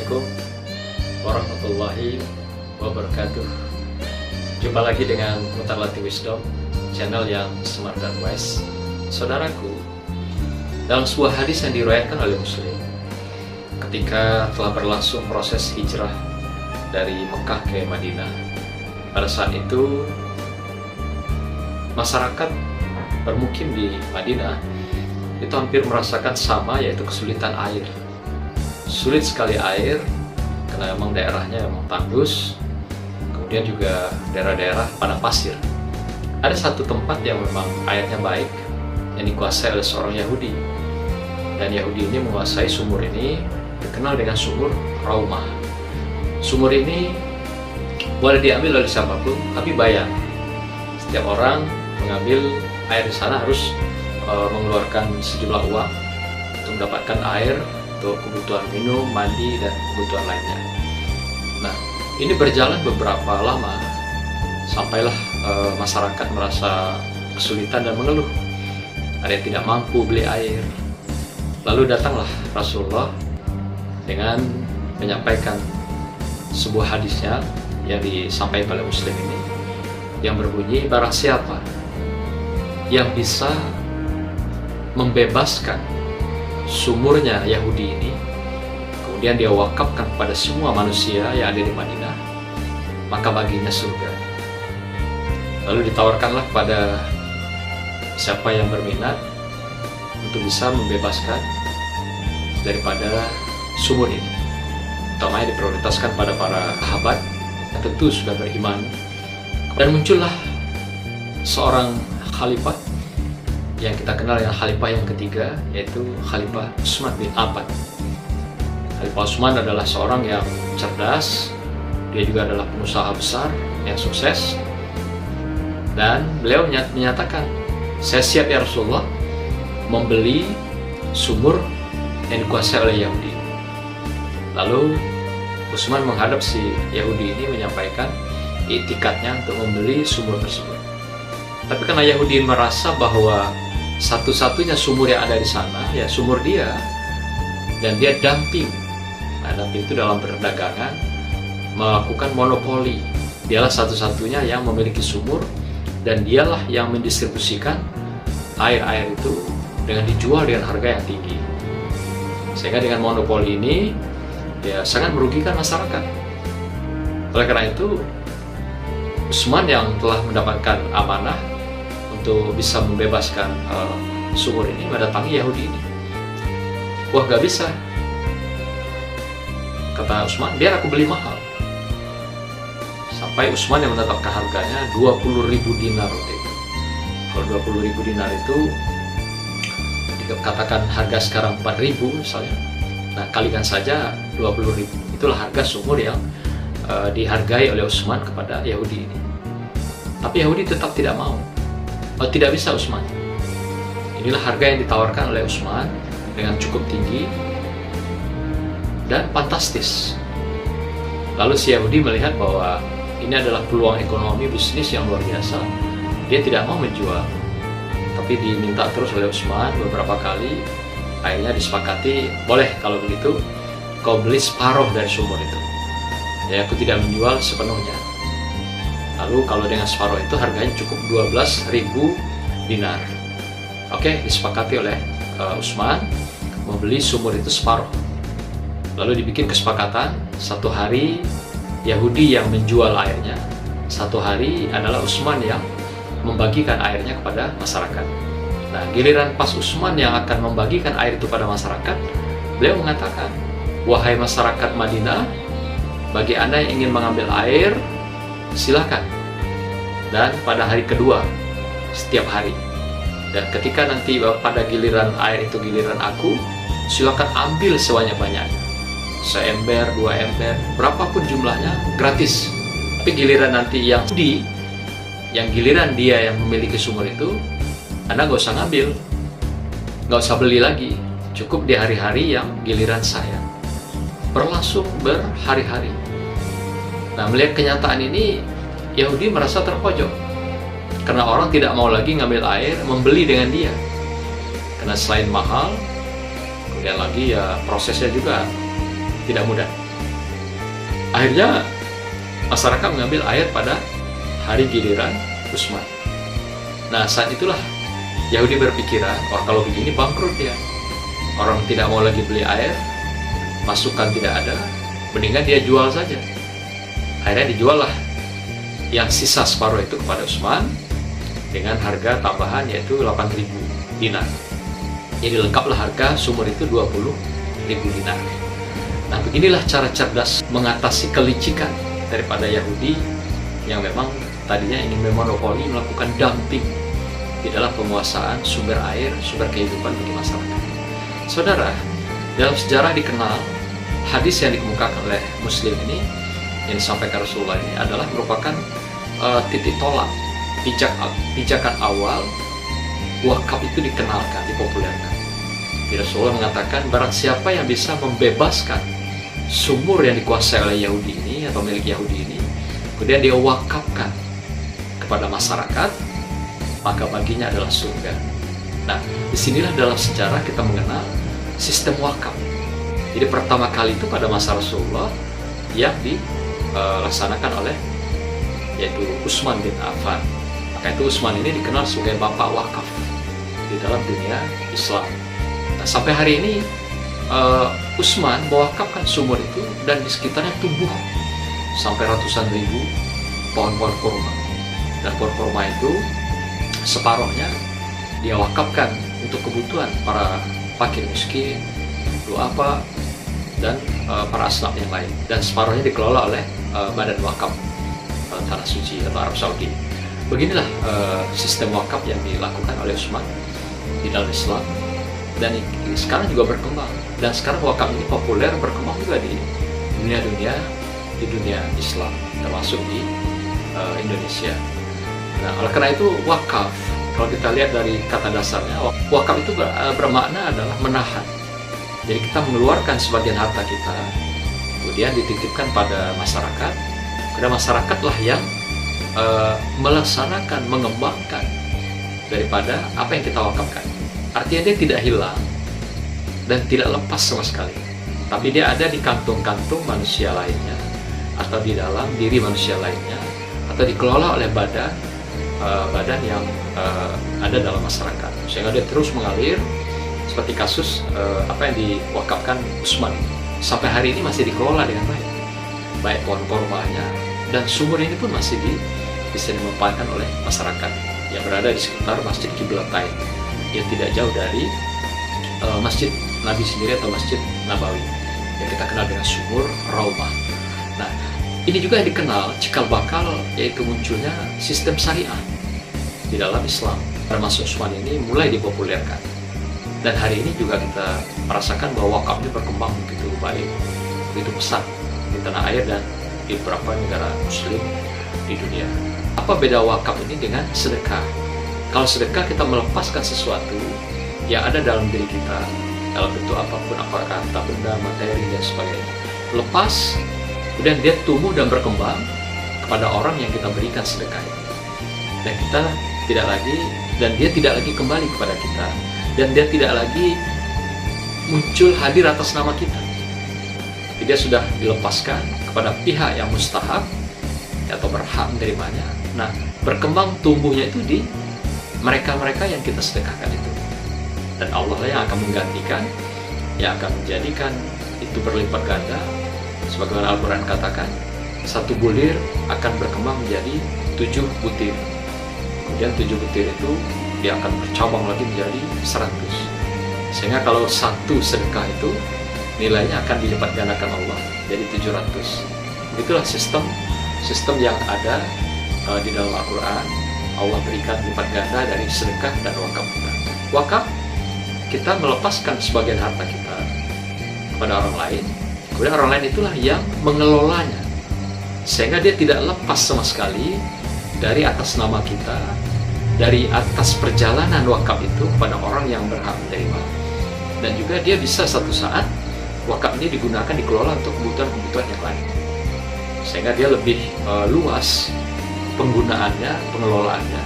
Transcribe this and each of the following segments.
Assalamualaikum warahmatullahi wabarakatuh. Jumpa lagi dengan Mutarlati Wisdom, channel yang smart dan wise. Saudaraku, dalam sebuah hadis yang diriwayatkan oleh Muslim, ketika telah berlangsung proses hijrah dari Mekah ke Madinah, pada saat itu masyarakat bermukim di Madinah itu hampir merasakan sama, yaitu kesulitan air. Sulit sekali air karena memang daerahnya memang tandus, kemudian juga daerah-daerah padang pasir. Ada satu tempat yang memang airnya baik yang dikuasai oleh seorang Yahudi, dan Yahudi ini menguasai sumur ini, dikenal dengan sumur Raumah. Sumur ini boleh diambil oleh siapapun, tapi bayar. Setiap orang mengambil air di sana harus mengeluarkan sejumlah uang untuk mendapatkan air untuk kebutuhan minum, mandi, dan kebutuhan lainnya. Nah, ini berjalan beberapa lama, sampailah masyarakat merasa kesulitan dan mengeluh. Ada yang tidak mampu beli air. Lalu datanglah Rasulullah dengan menyampaikan sebuah hadisnya yang disampaikan oleh Muslim ini, yang berbunyi, barang siapa yang bisa membebaskan sumurnya Yahudi ini, kemudian dia wakafkan kepada semua manusia yang ada di Madinah, maka baginya surga. Lalu ditawarkanlah kepada siapa yang berminat untuk bisa membebaskan daripada sumur ini. Utamanya diprioritaskan pada para sahabat yang tentu sudah beriman. Dan muncullah seorang khalifah yang kita kenal dengan khalifah yang ketiga, yaitu Khalifah Utsman bin Affan. Khalifah Utsman adalah seorang yang cerdas, dia juga adalah pengusaha besar yang sukses, dan beliau menyatakan, saya siap ya Rasulullah membeli sumur yang dikuasai oleh Yahudi. Lalu Utsman menghadap si Yahudi ini menyampaikan itikadnya untuk membeli sumur tersebut. Tapi karena Yahudi merasa bahwa satu-satunya sumur yang ada di sana ya sumur dia, dan dia dumping. Nah, dumping itu dalam perdagangan melakukan monopoli. Dialah satu-satunya yang memiliki sumur, dan dialah yang mendistribusikan air-air itu dengan dijual dengan harga yang tinggi. Sehingga dengan monopoli ini ya sangat merugikan masyarakat. Oleh karena itu, Utsman yang telah mendapatkan amanah untuk bisa membebaskan sumur ini mendatangi Yahudi ini. Wah, gak bisa, kata Utsman, biar aku beli mahal. Sampai Utsman yang menetapkan harganya 20.000 dinar waktu itu. Kalau 20.000 dinar itu dikatakan harga sekarang 4.000 misalnya, nah kalikan saja 20.000. Itulah harga sumur yang dihargai oleh Utsman kepada Yahudi ini. Tapi Yahudi tetap tidak mau. Oh, tidak bisa Utsman. Inilah harga yang ditawarkan oleh Utsman dengan cukup tinggi dan fantastis. Lalu si Yahudi melihat bahwa ini adalah peluang ekonomi bisnis yang luar biasa. Dia tidak mau menjual, tapi diminta terus oleh Utsman beberapa kali. Akhirnya disepakati, boleh kalau begitu kau beli separuh dari sumur itu. Ya, aku tidak menjual sepenuhnya. Lalu kalau dengan separuh itu harganya cukup 12.000 dinar. Oke, disepakati oleh Utsman membeli sumur itu separuh. Lalu dibikin kesepakatan, satu hari Yahudi yang menjual airnya, satu hari adalah Utsman yang membagikan airnya kepada masyarakat. Nah, giliran pas Utsman yang akan membagikan air itu pada masyarakat, beliau mengatakan, wahai masyarakat Madinah, bagi Anda yang ingin mengambil air, silakan. Dan pada hari kedua, setiap hari. Dan ketika nanti pada giliran air itu giliran aku, silakan ambil sebanyak-banyaknya. Seember, 2 ember, berapapun jumlahnya, gratis. Tapi giliran nanti yang giliran dia yang memiliki sumur itu, Anda nggak usah ngambil, nggak usah beli lagi. Cukup di hari-hari yang giliran saya. Berlangsung berhari-hari. Nah, melihat kenyataan ini, Yahudi merasa terpojok karena orang tidak mau lagi ngambil air, membeli dengan dia. Karena selain mahal, kemudian lagi ya prosesnya juga tidak mudah. Akhirnya masyarakat mengambil air pada hari giliran Utsman. Nah, saat itulah Yahudi berpikiran, wah kalau begini bangkrut dia. Orang tidak mau lagi beli air, masukan tidak ada, mendingan dia jual saja. Akhirnya dijual lah yang sisa separuh itu kepada Utsman dengan harga tambahan yaitu 8.000 dinar. Jadi lengkaplah harga sumur itu 20.000 dinar. Nah, beginilah cara cerdas mengatasi kelicikan daripada Yahudi yang memang tadinya ingin memonopoli, melakukan dumping di dalam penguasaan sumber air, sumber kehidupan bagi masyarakat. Saudara, dalam sejarah dikenal hadis yang dikemukakan oleh Muslim ini yang disampaikan Rasulullah ini adalah merupakan titik tolak pijakan awal wakaf itu dikenalkan, dipopulerkan. Rasulullah mengatakan barang siapa yang bisa membebaskan sumur yang dikuasai oleh Yahudi ini atau milik Yahudi ini, kemudian dia wakafkan kepada masyarakat, maka baginya adalah surga. Nah, disinilah dalam sejarah kita mengenal sistem wakaf. Jadi pertama kali itu pada masa Rasulullah yang dilaksanakan oleh yaitu Utsman bin Affan. Maka itu Utsman ini dikenal sebagai bapak wakaf di dalam dunia Islam. Nah, sampai hari ini Utsman mewakafkan sumur itu dan di sekitarnya tumbuh sampai ratusan ribu pohon-pohon kurma. Dan pohon kurma itu separuhnya dia wakafkan untuk kebutuhan para fakir miskin, duafa, dan para asnaf yang lain. Dan separuhnya dikelola oleh Badan Wakaf Tanah Suci atau Arab Saudi. Beginilah sistem wakaf yang dilakukan oleh Utsman di dalam Islam, dan sekarang juga berkembang. Dan sekarang wakaf ini populer, berkembang juga di dunia Islam, termasuk di Indonesia. Nah, oleh karena itu wakaf, kalau kita lihat dari kata dasarnya, wakaf itu bermakna adalah menahan. Jadi kita mengeluarkan sebagian harta kita, kemudian dititipkan pada masyarakat. Kemudian masyarakatlah yang melaksanakan, mengembangkan daripada apa yang kita wakafkan. Artinya dia tidak hilang dan tidak lepas sama sekali, tapi dia ada di kantung-kantung manusia lainnya, atau di dalam diri manusia lainnya, atau dikelola oleh badan yang ada dalam masyarakat, sehingga dia terus mengalir seperti kasus apa yang diwakafkan Utsman. Sampai hari ini masih dikelola dengan baik pohon kormanya, dan sumur ini pun masih bisa dimanfaatkan oleh masyarakat yang berada di sekitar Masjid Qiblatain yang tidak jauh dari Masjid Nabi sendiri atau Masjid Nabawi yang kita kenal dengan sumur Raumah. Nah, ini juga yang dikenal cikal bakal, yaitu munculnya sistem syariah di dalam Islam. Termasuk Utsman ini mulai dipopulerkan, dan hari ini juga kita merasakan bahwa wakaf ini berkembang begitu baik, begitu pesat di tanah air dan di beberapa negara Muslim di dunia. Apa beda wakaf ini dengan sedekah? Kalau sedekah kita melepaskan sesuatu yang ada dalam diri kita dalam bentuk apapun, apakah harta benda, materi, dan sebagainya, lepas, kemudian dia tumbuh dan berkembang kepada orang yang kita berikan sedekah itu. Dan kita tidak lagi, dan dia tidak lagi kembali kepada kita, dan dia tidak lagi muncul hadir atas nama kita. Dia sudah dilepaskan kepada pihak yang mustahak atau berhak menerimanya. Nah, berkembang tumbuhnya itu di mereka-mereka yang kita sedekahkan itu. Dan Allah lah yang akan menggantikan, yang akan menjadikan itu berlipat ganda. Sebagaimana Al-Quran katakan, satu bulir akan berkembang menjadi 7 butir. Kemudian 7 butir itu dia akan bercabang lagi menjadi 100. Sehingga kalau satu sedekah itu nilainya akan dilipat gandakan Allah jadi 700. Begitulah sistem yang ada di dalam Al-Quran. Allah berikan lipat ganda dari sedekah dan wakaf kita. Wakaf, kita melepaskan sebagian harta kita kepada orang lain, kemudian orang lain itulah yang mengelolanya, sehingga dia tidak lepas sama sekali dari atas nama kita, dari atas perjalanan wakaf itu kepada orang yang berhak menerima. Dan juga dia bisa satu saat wakaf ini dikelola untuk kebutuhan-kebutuhan yang lain, sehingga dia lebih luas penggunaannya, pengelolaannya,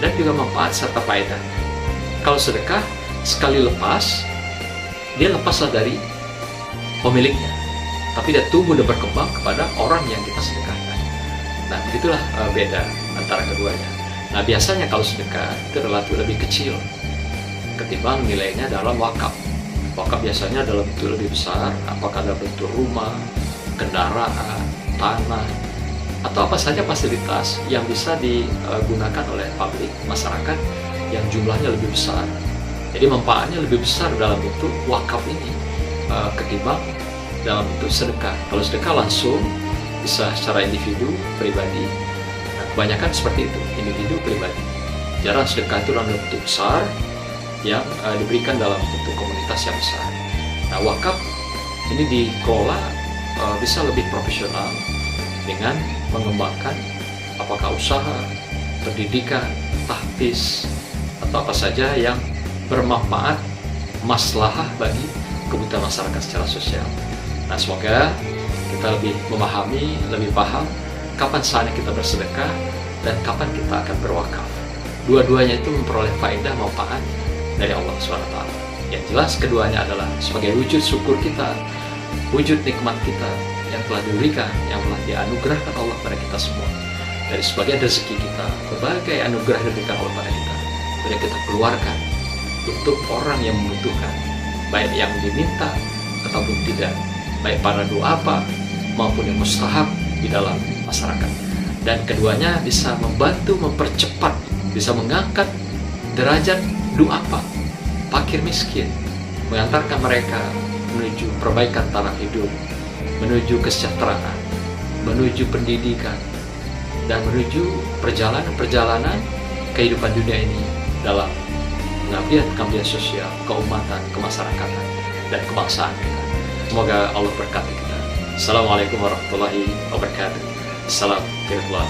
dan juga manfaat serta faedah. Kalau sedekah, sekali lepas, dia lepaslah dari pemiliknya. tapi dia tumbuh dan berkembang kepada orang yang kita sedekahkan. Nah, begitulah beda antara keduanya. Nah, biasanya kalau sedekah itu relatif lebih kecil ketimbang nilainya dalam wakaf. Wakaf biasanya dalam bentuk lebih besar, apakah dalam bentuk rumah, kendaraan, tanah, atau apa saja fasilitas yang bisa digunakan oleh publik, masyarakat yang jumlahnya lebih besar. Jadi manfaatnya lebih besar dalam bentuk wakaf ini ketimbang dalam bentuk sedekah. Kalau sedekah langsung bisa secara individu, pribadi. Nah, kebanyakan seperti itu, individu, pribadi. Jarang sedekah itu dalam bentuk besar yang diberikan dalam bentuk komunitas yang besar. Nah, wakaf ini dikelola bisa lebih profesional dengan mengembangkan apakah usaha, pendidikan, tahfiz, atau apa saja yang bermanfaat, maslahah bagi kebutuhan masyarakat secara sosial. Nah, semoga kita lebih memahami, lebih paham kapan saatnya kita bersedekah dan kapan kita akan berwakaf. Dua-duanya itu memperoleh faedah manfaat dari Allah SWT. Yang jelas keduanya adalah sebagai wujud syukur kita, wujud nikmat kita yang telah diberikan, yang telah dianugerahkan Allah pada kita semua. Dari sebagian rezeki kita, berbagai anugerah yang diberikan Allah pada kita, yang kita keluarkan untuk orang yang membutuhkan, baik yang diminta ataupun tidak, baik pada du'afa maupun yang mustahab di dalam masyarakat. Dan keduanya bisa membantu mempercepat, bisa mengangkat derajat du'afa, fakir miskin, mengantarkan mereka menuju perbaikan taraf hidup, menuju kesejahteraan, menuju pendidikan, dan menuju perjalanan-perjalanan kehidupan dunia ini dalam pengabdian sosial, keumatan, kemasyarakatan, dan kebangsaan kita. Semoga Allah berkati kita. Assalamualaikum warahmatullahi wabarakatuh. Salam firullah.